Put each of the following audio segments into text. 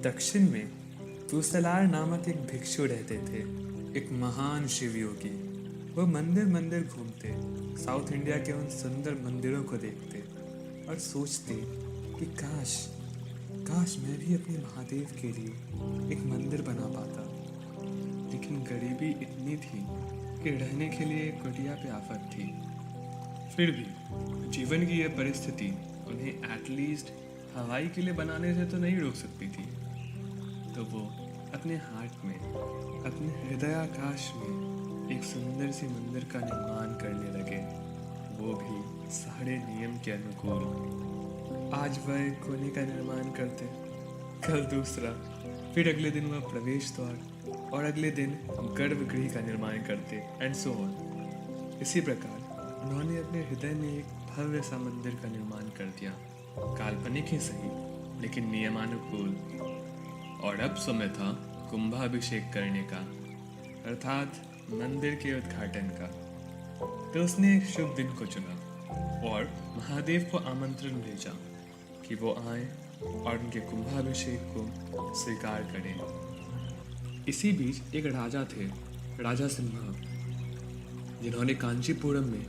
दक्षिण में तुसलार नामक एक भिक्षु रहते थे, एक महान शिव योगी। वो मंदिर मंदिर घूमते, साउथ इंडिया के उन सुंदर मंदिरों को देखते और सोचते कि काश काश मैं भी अपने महादेव के लिए एक मंदिर बना पाता। लेकिन गरीबी इतनी थी कि रहने के लिए एक कुटिया पे आफत थी। फिर भी जीवन की यह परिस्थिति उन्हें एटलीस्ट हवाई किले बनाने से तो नहीं रोक सकती थी। तो वो अपने हार्ट में, अपने हृदयाकाश में एक सुंदर सी मंदिर का निर्माण करने लगे, वो भी सारे नियम के अनुकूल। आज वह एक कोने का निर्माण करते, कल दूसरा, फिर अगले दिन वह प्रवेश द्वार और अगले दिन गर्भगृह का निर्माण करते एंड सो ऑन। इसी प्रकार उन्होंने अपने हृदय में एक भव्य सा मंदिर का निर्माण कर दिया, काल्पनिक ही सही लेकिन नियमानुकूल। और अब समय था कुंभाभिषेक करने का, अर्थात मंदिर के उद्घाटन का। तो उसने एक शुभ दिन को चुना और महादेव को आमंत्रण भेजा कि वो आए और उनके कुंभाभिषेक को स्वीकार करें। इसी बीच एक राजा थे, राजा सिम्हा, जिन्होंने कांचीपुरम में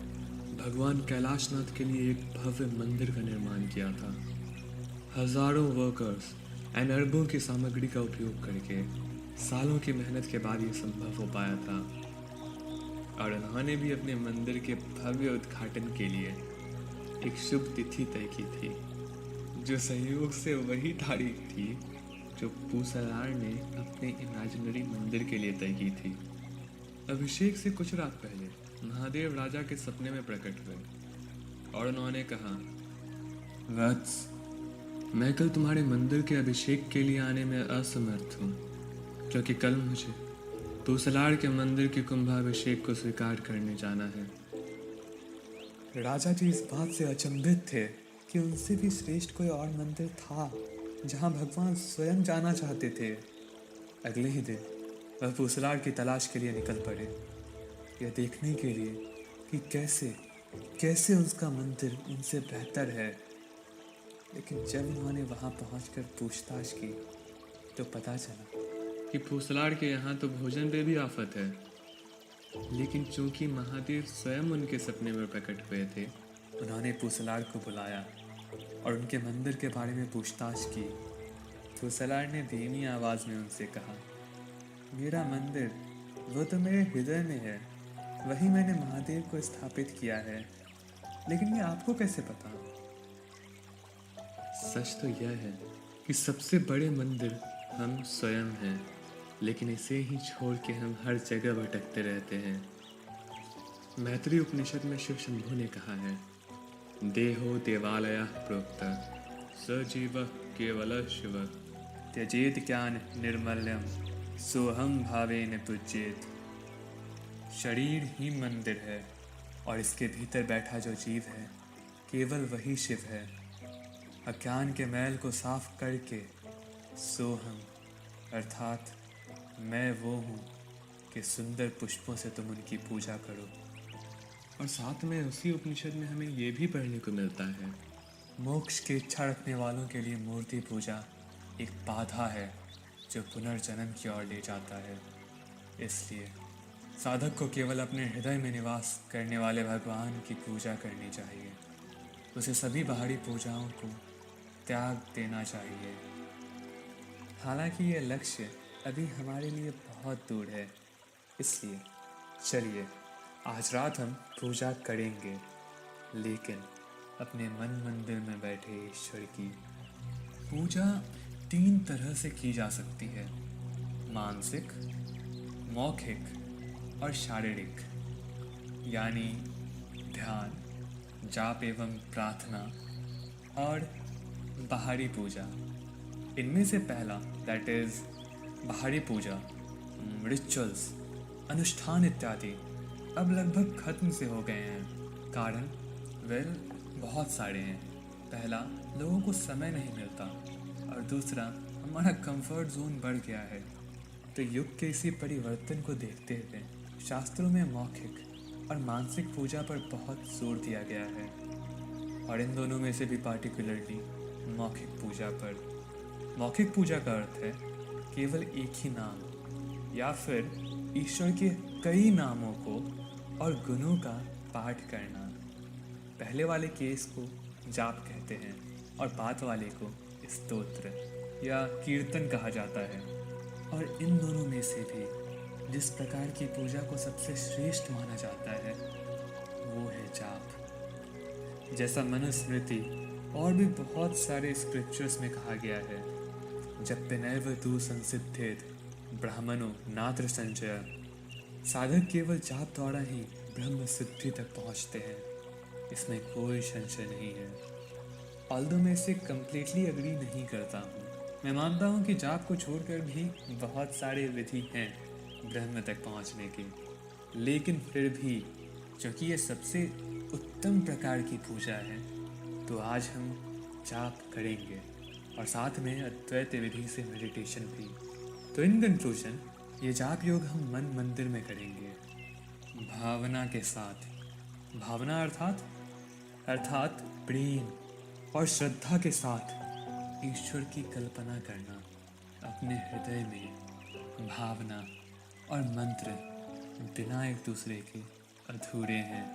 भगवान कैलाशनाथ के लिए एक भव्य मंदिर का निर्माण किया था। हजारों वर्कर्स एंड अरबों की सामग्री का उपयोग करके सालों की मेहनत के बाद ये संभव हो पाया था। और उन्होंने भी अपने मंदिर के भव्य उद्घाटन के लिए एक शुभ तिथि तय की थी, जो संयोग से वही तारीख थी जो पूसलार ने अपने इमेजिनरी मंदिर के लिए तय की थी। अभिषेक से कुछ रात पहले महादेव राजा के सपने में प्रकट हुए और उन्होंने कहा, वत्स, मैं कल तुम्हारे मंदिर के अभिषेक के लिए आने में असमर्थ हूँ, क्योंकि कल मुझे पूसलार के मंदिर के कुंभाभिषेक को स्वीकार करने जाना है। राजा जी इस बात से अचंभित थे कि उनसे भी श्रेष्ठ कोई और मंदिर था जहाँ भगवान स्वयं जाना चाहते थे। अगले ही दिन वह पूसलार की तलाश के लिए निकल पड़े, यह देखने के लिए कि कैसे उसका मंदिर उनसे बेहतर है। लेकिन जब उन्होंने वहां पहुंचकर पूछताछ की तो पता चला कि पूसलार के यहाँ तो भोजन पे भी आफत है। लेकिन चूंकि महादेव स्वयं उनके सपने में प्रकट हुए थे, उन्होंने पूसलार को बुलाया और उनके मंदिर के बारे में पूछताछ की। पूसलार ने धीमी आवाज में उनसे कहा, मेरा मंदिर वो तो मेरे हृदय में है, वही मैंने महादेव को स्थापित किया है, लेकिन ये आपको कैसे पता? सच तो यह है कि सबसे बड़े मंदिर हम स्वयं हैं, लेकिन इसे ही छोड़ के हम हर जगह भटकते रहते हैं। मैत्री उपनिषद में शिव शंभु ने कहा है, देहो देवालयः प्रोक्तः स जीवः केवलः शिवः त्यजेत ज्ञान निर्मल्यम सोहम भावेन पूज्येत। शरीर ही मंदिर है और इसके भीतर बैठा जो जीव है केवल वही शिव है। अज्ञान के मैल को साफ करके सोहम अर्थात मैं वो हूँ कि सुंदर पुष्पों से तुम उनकी पूजा करो। और साथ में उसी उपनिषद में हमें ये भी पढ़ने को मिलता है, मोक्ष की इच्छा रखने वालों के लिए मूर्ति पूजा एक बाधा है जो पुनर्जन्म की ओर ले जाता है। इसलिए साधक को केवल अपने हृदय में निवास करने वाले भगवान की पूजा करनी चाहिए। उसे सभी बाहरी पूजाओं को त्याग देना चाहिए। हालांकि यह लक्ष्य अभी हमारे लिए बहुत दूर है, इसलिए चलिए आज रात हम पूजा करेंगे, लेकिन अपने मन मंदिर में बैठे ईश्वर की। पूजा 3 तरह से की जा सकती है, मानसिक, मौखिक और शारीरिक, यानी ध्यान, जाप एवं प्रार्थना और बाहरी पूजा। इनमें से पहला दैट इज बाहरी पूजा, रिचुअल्स, अनुष्ठान इत्यादि अब लगभग खत्म से हो गए हैं। कारण बहुत सारे हैं। पहला, लोगों को समय नहीं मिलता, और दूसरा, हमारा कंफर्ट जोन बढ़ गया है। तो युग के इसी परिवर्तन को देखते हुए शास्त्रों में मौखिक और मानसिक पूजा पर बहुत जोर दिया गया है, और इन दोनों में से भी पार्टिकुलरली मौखिक पूजा पर। मौखिक पूजा का अर्थ है केवल एक ही नाम या फिर ईश्वर के कई नामों को और गुणों का पाठ करना। पहले वाले केस को जाप कहते हैं और बाद वाले को स्तोत्र या कीर्तन कहा जाता है। और इन दोनों में से भी जिस प्रकार की पूजा को सबसे श्रेष्ठ माना जाता है वो है जाप। जैसा मनुस्मृति और भी बहुत सारे स्क्रिप्चर्स में कहा गया है, जप्यनैव तु संसिद्धेत ब्राह्मणो नात्र संचय। साधक केवल जाप द्वारा ही ब्रह्म सिद्धि तक पहुंचते हैं, इसमें कोई संशय नहीं है। ऑल्दो मैं इसे कम्प्लीटली अग्री नहीं करता हूँ। मैं मानता हूँ कि जाप को छोड़कर भी बहुत सारे विधि हैं ब्रह्म तक पहुँचने के, लेकिन फिर भी क्योंकि ये सबसे उत्तम प्रकार की पूजा है तो आज हम जाप करेंगे और साथ में अद्वैत विधि से मेडिटेशन भी। तो इन कंक्लूजन ये जाप योग हम मन मंदिर में करेंगे भावना के साथ। भावना अर्थात प्रेम और श्रद्धा के साथ ईश्वर की कल्पना करना। अपने हृदय में भावना और मंत्र बिना एक दूसरे के अधूरे हैं।